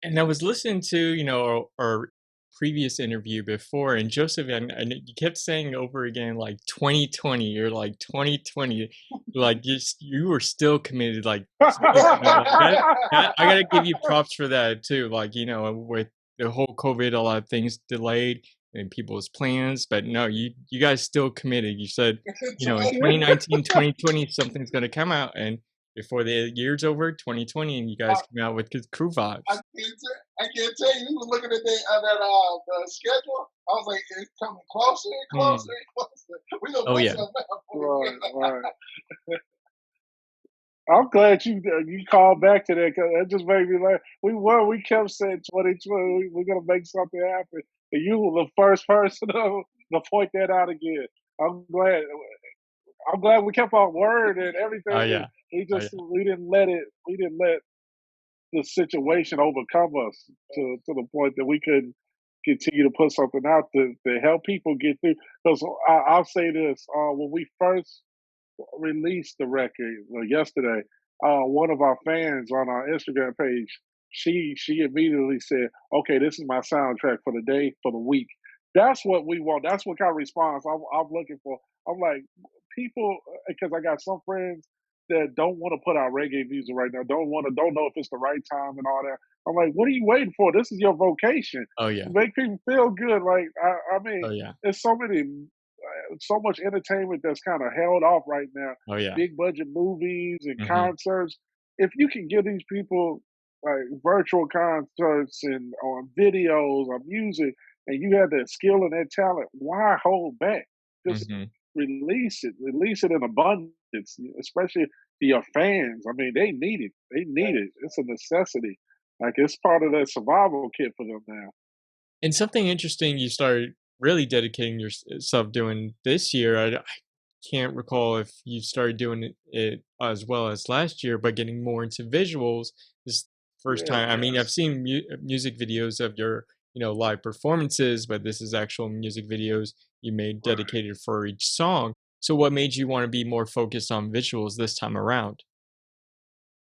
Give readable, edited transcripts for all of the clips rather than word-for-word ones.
And I was listening to, our previous interview before, and Joseph, and you kept saying over again, like 2020, you're like 2020, like you were still committed, like still, like that, I gotta give you props for that too. Like, with the whole COVID, a lot of things delayed and people's plans, but no, you guys still committed. You said, in 2019, 2020, something's gonna come out, and before the year's over, 2020, and you guys come out with good crew vibes. I can't tell you. We were looking at the schedule. I was like, it's coming closer and Mm. closer and closer. We gonna Oh put yeah. something out for Right, you. right. I'm glad you called back to that because that just made me laugh. We kept saying 2020, we're gonna make something happen, and you were the first person to point that out again. I'm glad. I'm glad we kept our word and Oh everything. yeah. Oh yeah. We didn't let the situation overcome us to the point that we couldn't continue to put something out to help people get through. Because I'll say this: when we first released the record yesterday, one of our fans on our Instagram page, she immediately said, "Okay, this is my soundtrack for the day, for the week." That's what we want. That's what kind of response I'm looking for. I'm like, people, because I got some friends that don't want to put out reggae music right now, don't know if it's the right time and all that. I'm like, what are you waiting for? This is your vocation. Oh yeah. Make people feel good. Like, I Oh mean, yeah. there's so much entertainment that's kind of held off right now. Oh yeah. Big budget movies and Hmm. concerts. If you can give these people like virtual concerts and on videos or music, and you have that skill and that talent, why hold back? Just Hmm. release it in abundance, especially to your fans. I mean, they need it. They need it. It's a necessity. Like it's part of that survival kit for them now. And something interesting you started really dedicating yourself doing this year. I can't recall if you started doing it as well as last year, but getting more into visuals this first time. I mean, I've Yes. seen music videos of your, live performances, but this is actual music videos you made Right. dedicated for each song. So, what made you want to be more focused on visuals this time around?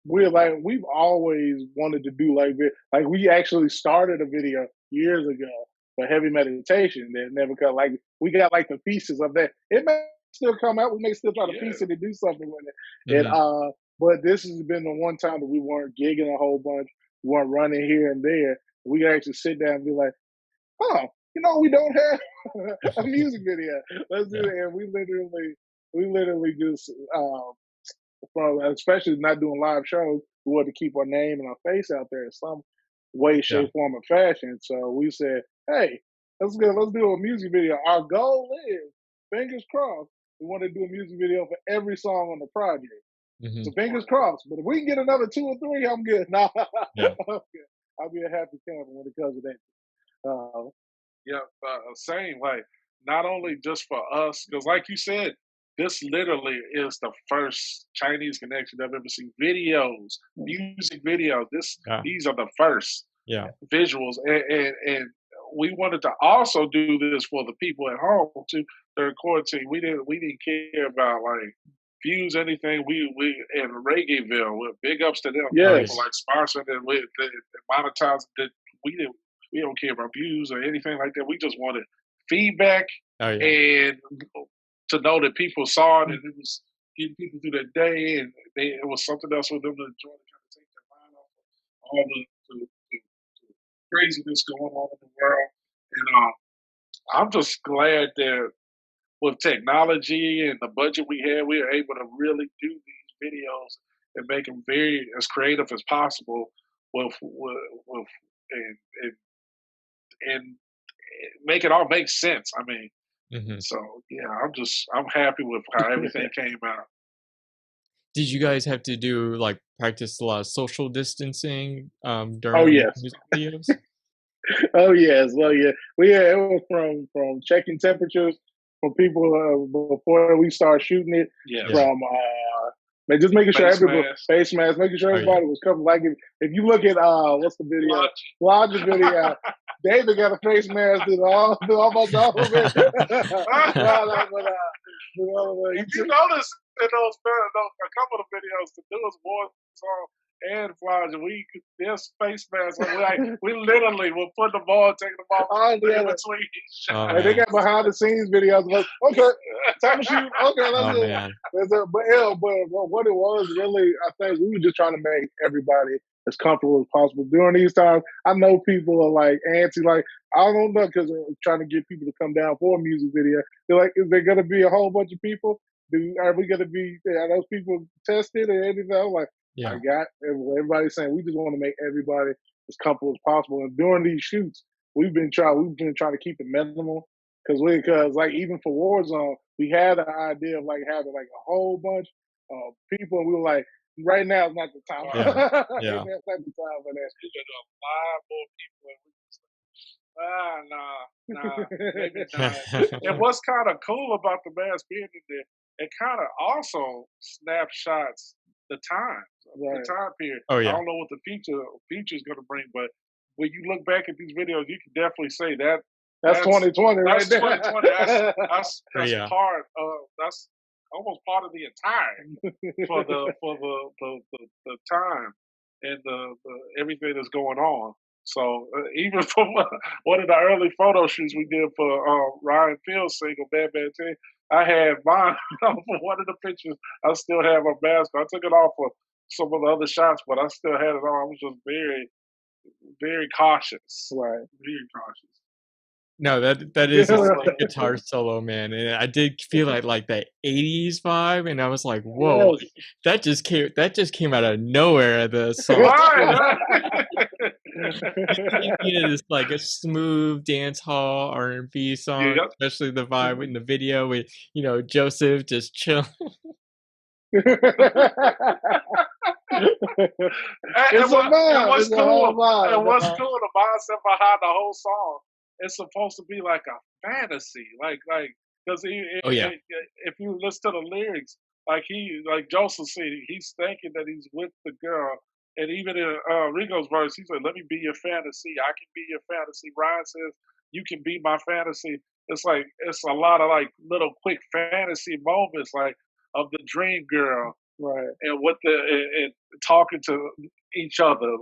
We've always wanted to do like we actually started a video years ago for heavy meditation that never cut like we got like the pieces of that. It may still come out, we may still try to piece it and do something with it. And Hmm. but this has been the one time that we weren't gigging a whole bunch, we weren't running here and there. We could actually sit down and be like, oh, we don't have a music video. Let's do Yeah. it. And we literally just from especially not doing live shows, we wanted to keep our name and our face out there in some way, Yeah. shape, form, or fashion. So we said, hey, let's do a music video. Our goal is, fingers crossed, we want to do a music video for every song on the project. So Hmm. fingers crossed. But if we can get another two or three, I'm good. No, Yeah. I'm good. I'll be a happy camper when it comes to that. Yeah, same. Like, not only just for us, because like you said, this literally is the first Chinese connection I've ever seen. Videos, music videos. Yeah. These are the first Yeah. visuals, and we wanted to also do this for the people at home too. The quarantine, we didn't care about like views, anything. We in Reggaeville, big ups to them Oh for yeah. like sponsoring and with monetizing. That we didn't we don't care about views or anything like that. We just wanted feedback Oh yeah. and to know that people saw it and it was getting people through their day and it was something else for them to enjoy to kind of take their mind off of all the craziness going on in the world. And I'm just glad that with technology and the budget we had, we were able to really do these videos and make them very as creative as possible with and, and and make it all make sense. I mean, Hmm. so yeah, I'm happy with how everything came out. Did you guys have to do, like, practice a lot of social distancing, Oh during these yes, music videos? oh yes, well yeah, it was from checking temperatures from people before we start shooting it. Yes. Yeah. From just making sure Face everybody mask. face masks, making sure Oh, yeah. everybody was covered. Like if you look at what's the video? Logic video. David got a face mask through almost all of it. Well, If you notice in those a couple of videos, the newest boys song, and flies, and their space masks. We literally will put them on, take them off Oh, in yeah. between each Oh, shot. And they man. got behind the scenes videos. Like, okay, time to shoot. Okay, let's Oh, do it. man. But what it was really, I think we were just trying to make everybody as comfortable as possible during these times. I know people are like antsy, like I don't know, because I'm trying to get people to come down for a music video. They're like, is there going to be a whole bunch of people? Are we going to be? Are those people tested or anything? I'm like, I Yeah. got everybody saying we just want to make everybody as comfortable as possible. And during these shoots, we've been trying to keep it minimal because like even for Warzone, we had an idea of like having like a whole bunch of people, and we were like, right now is not the time. Yeah. Yeah. That's not the time for that. You got a lot more people, and we just nah, maybe not. And what's kind of cool about the mask being in there, it kind of also snapshots the time, Right. the time period. Oh, I yeah. don't know what the future is going to bring, but when you look back at these videos, you can definitely say That's 2020 right that's there. 2020. That's Oh, yeah. part of that's almost part of the entire for the time and the everything that's going on. So even from one of the early photo shoots we did for Ryan Field's single "Bad Bad Thing," I had mine for one of the pictures. I still have a mask. I took it off for some of the other shots, but I still had it on. I was just very, very cautious. Right. Very cautious. No, that is a sick guitar solo, man, and I did feel like that '80s vibe, and I was like, "Whoa, Yes. that just came out of nowhere." The song, Right. you needed this like a smooth dance hall R&B song, Yep. especially the vibe in the video with Joseph just chill. It's a vibe. And what's It's a whole cool? vibe. And what's cool? The mindset behind the whole song. It's supposed to be like a fantasy, like because Oh yeah, if you listen to the lyrics, like Joseph said, he's thinking that he's with the girl, and even in Rico's verse, he said, "Let me be your fantasy. I can be your fantasy." Ryan says, "You can be my fantasy." It's like it's a lot of like little quick fantasy moments, like of the dream girl Right. and and talking to each other.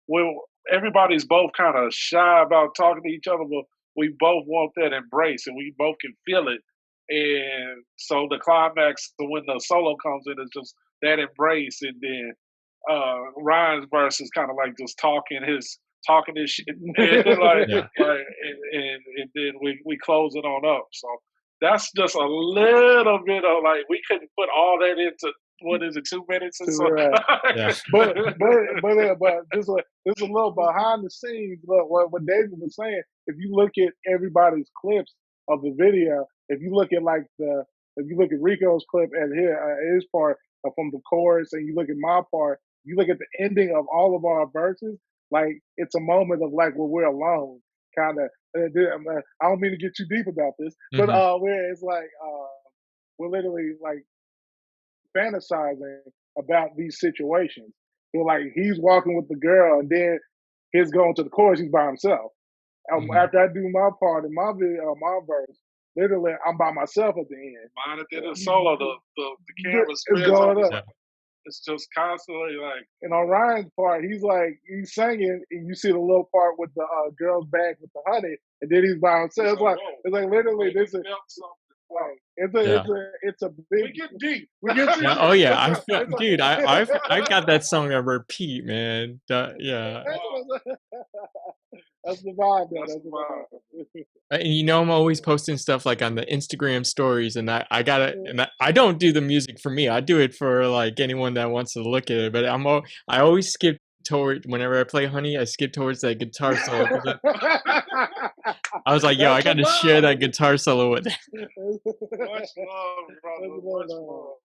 Well, everybody's both kind of shy about talking to each other, but we both want that embrace, and we both can feel it. And so the climax, when the solo comes in, is just that embrace, and then Ryan's verse is kind of like just talking his shit, and then yeah. and then we close it on up. So that's just a little bit of like we couldn't put all that into what is it 2 minutes or so. Right. Yeah. But just a little behind the scenes. Look, what David was saying. If you look at everybody's clips of the video, if you look at Rico's clip and his part from the chorus, and you look at my part, you look at the ending of all of our verses. Like it's a moment of like where we're alone, kind of. I don't mean to get too deep about this, but where it's like we're literally like fantasizing about these situations. So like he's walking with the girl, and then he's going to the chorus. He's by himself. After I do my part in my video, my verse, literally I'm by myself at the end. Mine at the end of the solo, the camera It's spreads going over. up. It's just constantly like. And on Ryan's part, he's singing, and you see the little part with the girl's bag with the honey, and then he's by himself. It's like literally this is. It's a big. We get deep. Yeah, oh yeah, dude, I got that song on repeat, man. Yeah. That's the vibe, though. That's the vibe. And I'm always posting stuff like on the Instagram stories, and I gotta, and I don't do the music for me. I do it for like anyone that wants to look at it. But I always skip toward whenever I play Honey. I skip towards that guitar solo. I was like, yo, I got to share that guitar solo with them. Much love, brother. Much love.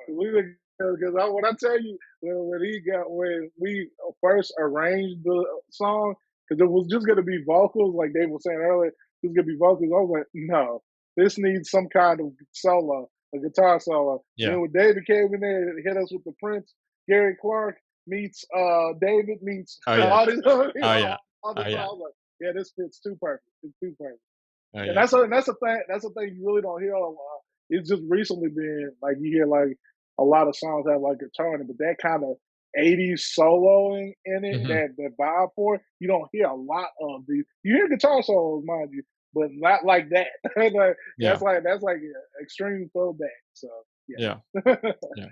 Because when I tell you when we first arranged the song, because it was just gonna be vocals, like Dave was saying earlier, it was gonna be vocals. I was like, no, this needs some kind of solo, a guitar solo. Yeah. And then when David came in there and hit us with the Prince, Gary Clark meets David meets all these other people. I was like, yeah, this fits too perfect. It's too perfect. And that's a thing you really don't hear a lot. It's just recently been like you hear like a lot of songs have like guitar in it, but that kind of 80s soloing in it, Mhm. that vibe for it, you don't hear a lot of these. You hear guitar solos, mind you, but not like that. Like, Yeah. that's like an extreme throwback. So Yeah. yeah. Yeah.